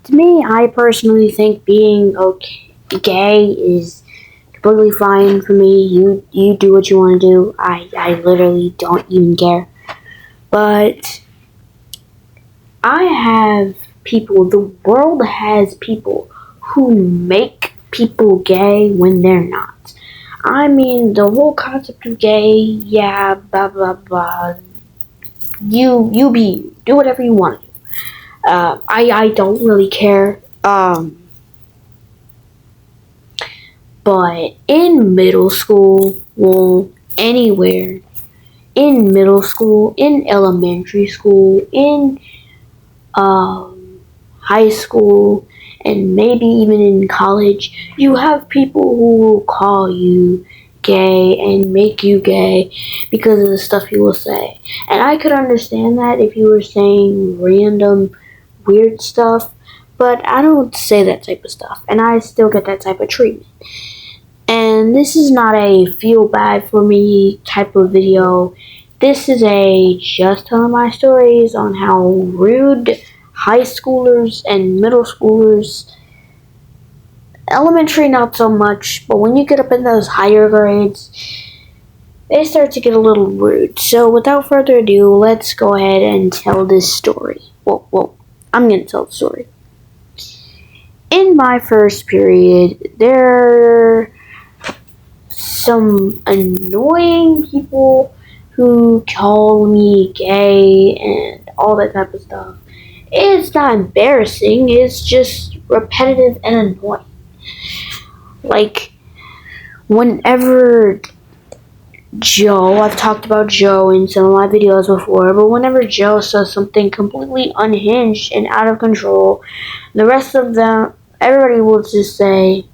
To me, I personally think being gay is completely fine for me. You do what you want to do. I literally don't even care. But I have people, the world has people who make people gay when they're not. I mean, the whole concept of gay, yeah, blah blah blah. You be do whatever you want to do. I don't really care. But in middle school, well, anywhere, in middle school, in elementary school, in high school, and maybe even in college, you have people who will call you gay and make you gay because of the stuff you will say. And I could understand that if you were saying random weird stuff, but I don't say that type of stuff, and I still get that type of treatment. And this is not a feel bad for me type of video. This is a just telling my stories on how rude high schoolers and middle schoolers, elementary not so much, but when you get up in those higher grades, they start to get a little rude. So without further ado, let's go ahead and tell this story. Well, I'm going to tell the story. In my first period, there some annoying people who call me gay and all that type of stuff. It's not embarrassing, it's just repetitive and annoying. Like, whenever Joe, I've talked about Joe in some of my videos before, but whenever Joe says something completely unhinged and out of control, the rest of them, everybody will just say,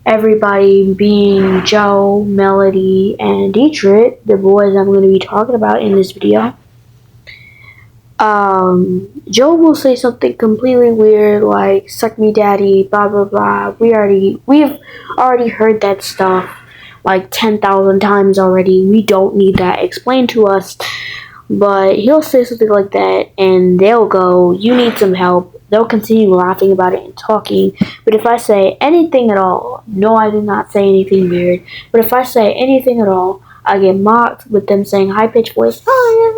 everybody being Joe, Melody, and Dietrich, the boys I'm going to be talking about in this video, Joe will say something completely weird like "suck me daddy," blah blah blah. We've already heard that stuff like 10,000 times already. We don't need that explained to us. But he'll say something like that, and they'll go, "You need some help." They'll continue laughing about it and talking. But if I say anything at all, no, I did not say anything weird. But if I say anything at all, I get mocked with them saying high pitched voice, "Oh, yeah,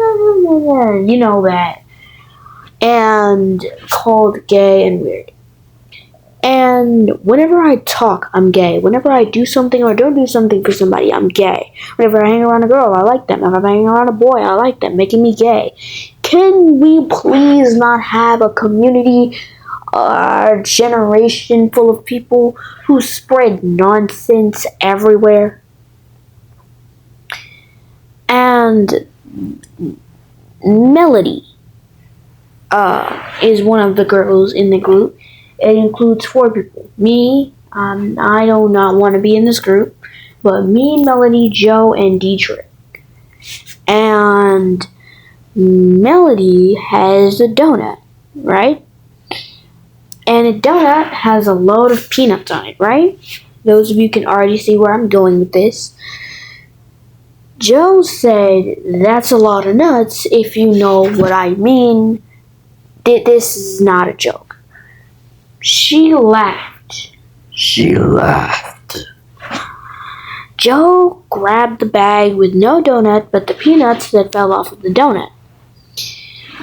you know that," and called gay and weird. And whenever I talk, I'm gay. Whenever I do something or don't do something for somebody, I'm gay. Whenever I hang around a girl, I like them. If I'm hanging around a boy, I like them, making me gay. Can we please not have a community, a generation full of people who spread nonsense everywhere? And Melody is one of the girls in the group. It includes 4 people. Me, I do not want to be in this group, but me, Melody, Joe, and Dietrich. And Melody has a donut, right? And a donut has a load of peanuts on it, right? Those of you can already see where I'm going with this. Joe said, "That's a lot of nuts, if you know what I mean. This is not a joke." She laughed. Joe grabbed the bag with no donut but the peanuts that fell off of the donut.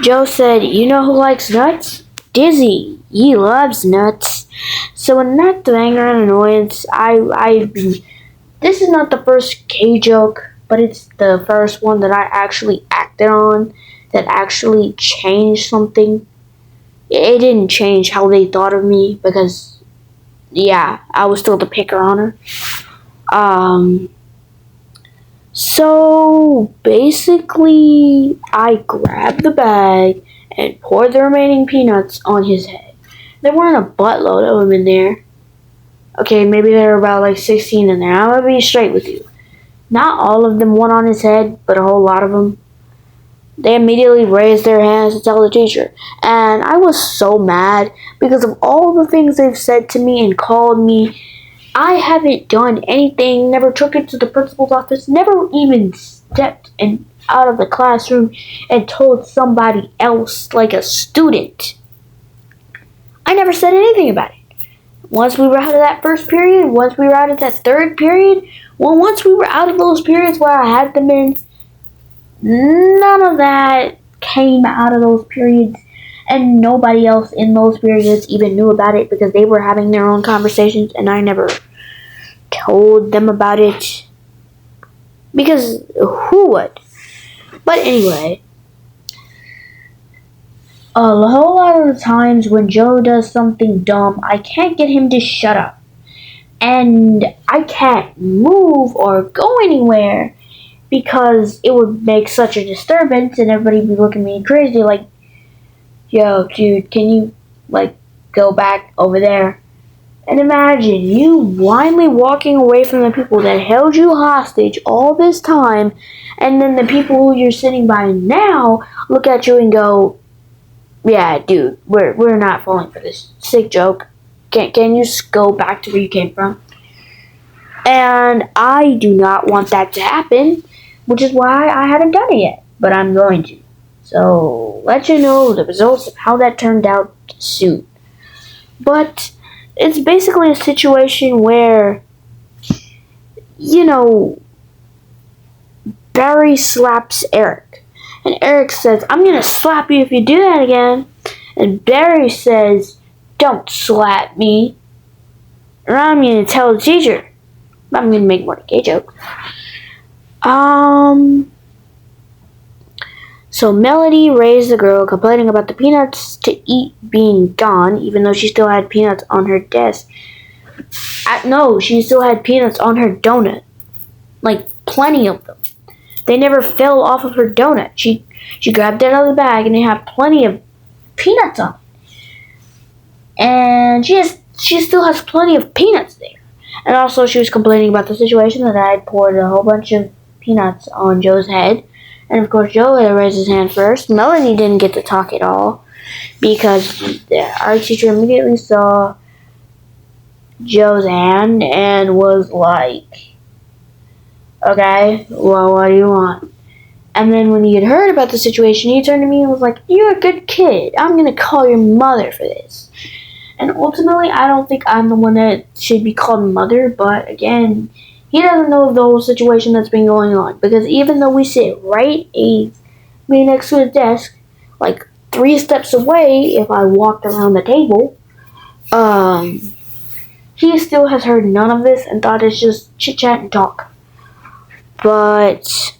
Joe said, "You know who likes nuts? Dizzy. He loves nuts." So in that anger and annoyance, this is not the first gay joke, but it's the first one that I actually acted on that actually changed something. It didn't change how they thought of me because, yeah, I was still the picker on her. So basically, I grabbed the bag and poured the remaining peanuts on his head. There weren't a buttload of them in there. Okay, maybe there were about like 16 in there. I'm gonna be straight with you. Not all of them went on his head, but a whole lot of them. They immediately raised their hands to tell the teacher. And I was so mad because of all the things they've said to me and called me. I haven't done anything, never took it to the principal's office, never even stepped out of the classroom and told somebody else, like a student. I I never said anything about it. Once we were out of that first period, once we were out of that third period, once we were out of those periods where I had them in, none of that came out of those periods, and nobody else in those periods even knew about it because they were having their own conversations, and I never told them about it. Because who would? But anyway, a whole lot of the times when Joe does something dumb, I can't get him to shut up. And I can't move or go anywhere because it would make such a disturbance and everybody would be looking at me crazy like, yo, dude, can you, go back over there? And imagine you blindly walking away from the people that held you hostage all this time, and then the people who you're sitting by now look at you and go, yeah, dude, we're not falling for this sick joke. Can you just go back to where you came from? And I do not want that to happen, which is why I haven't done it yet, but I'm going to. So, let you know the results of how that turned out soon. But it's basically a situation where, Barry slaps Eric. And Eric says, I'm going to slap you if you do that again. And Barry says, don't slap me, or I'm going to tell the teacher. I'm going to make more gay jokes. So Melody raised the girl, complaining about the peanuts to eat being gone, even though she still had peanuts on her desk. No, she still had peanuts on her donut. Plenty of them. They never fell off of her donut. She grabbed it out of the bag, and they had plenty of peanuts on it. And she still has plenty of peanuts there. And also, she was complaining about the situation that I had poured a whole bunch of peanuts on Joe's head. And of course, Joe had raised his hand first. Melanie didn't get to talk at all because our teacher immediately saw Joe's hand and was like, okay, well, what do you want? And then when he had heard about the situation, he turned to me and was like, you're a good kid. I'm going to call your mother for this. And ultimately, I don't think I'm the one that should be called mother, but again, he doesn't know the whole situation that's been going on. Because even though we sit right next to his desk, 3 steps away if I walked around the table, he still has heard none of this and thought it's just chit-chat and talk. But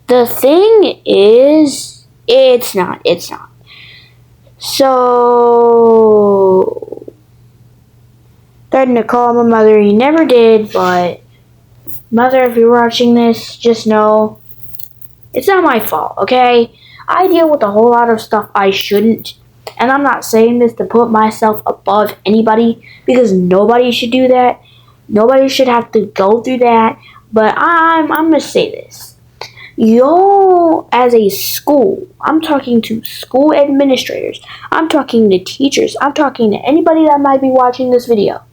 the thing is, it's not. So, threatened to call my mother. He never did, but mother, if you're watching this, just know it's not my fault, okay? I deal with a whole lot of stuff I shouldn't, and I'm not saying this to put myself above anybody, because nobody should do that. Nobody should have to go through that, but I'm gonna say this. Y'all, as a school, I'm talking to school administrators, I'm talking to teachers, I'm talking to anybody that might be watching this video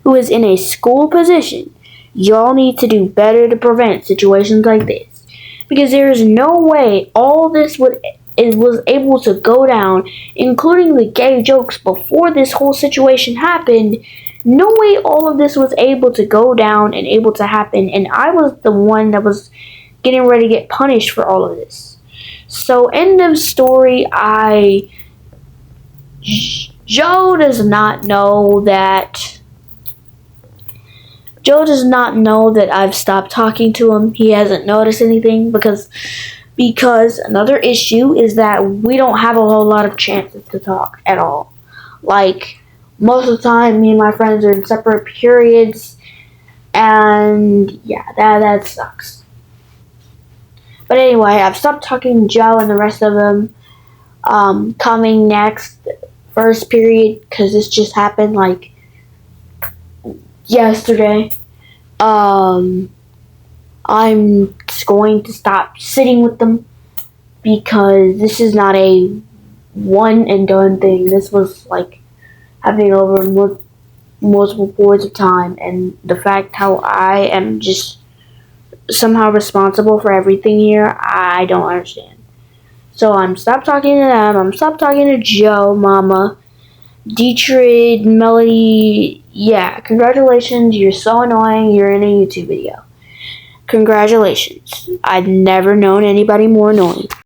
who is in a school position. Y'all need to do better to prevent situations like this. Because there is no way all this was able to go down, including the gay jokes before this whole situation happened. No way all of this was able to go down and able to happen, and I was the one that was getting ready to get punished for all of this. So, end of story. Joe does not know that I've stopped talking to him. He hasn't noticed anything because another issue is that we don't have a whole lot of chances to talk at all. Most of the time, me and my friends are in separate periods, and yeah, that sucks. But anyway, I've stopped talking to Joe and the rest of them. Coming next, first period, because this just happened yesterday. I'm going to stop sitting with them because this is not a one and done thing. This was happening over multiple periods of time, and the fact how I am just somehow responsible for everything here, I don't understand. So I'm stop talking to them. I'm stop talking to Joe, Mama, Dietrich, Melody. Yeah, congratulations. You're so annoying. You're in a YouTube video. Congratulations. I've never known anybody more annoying.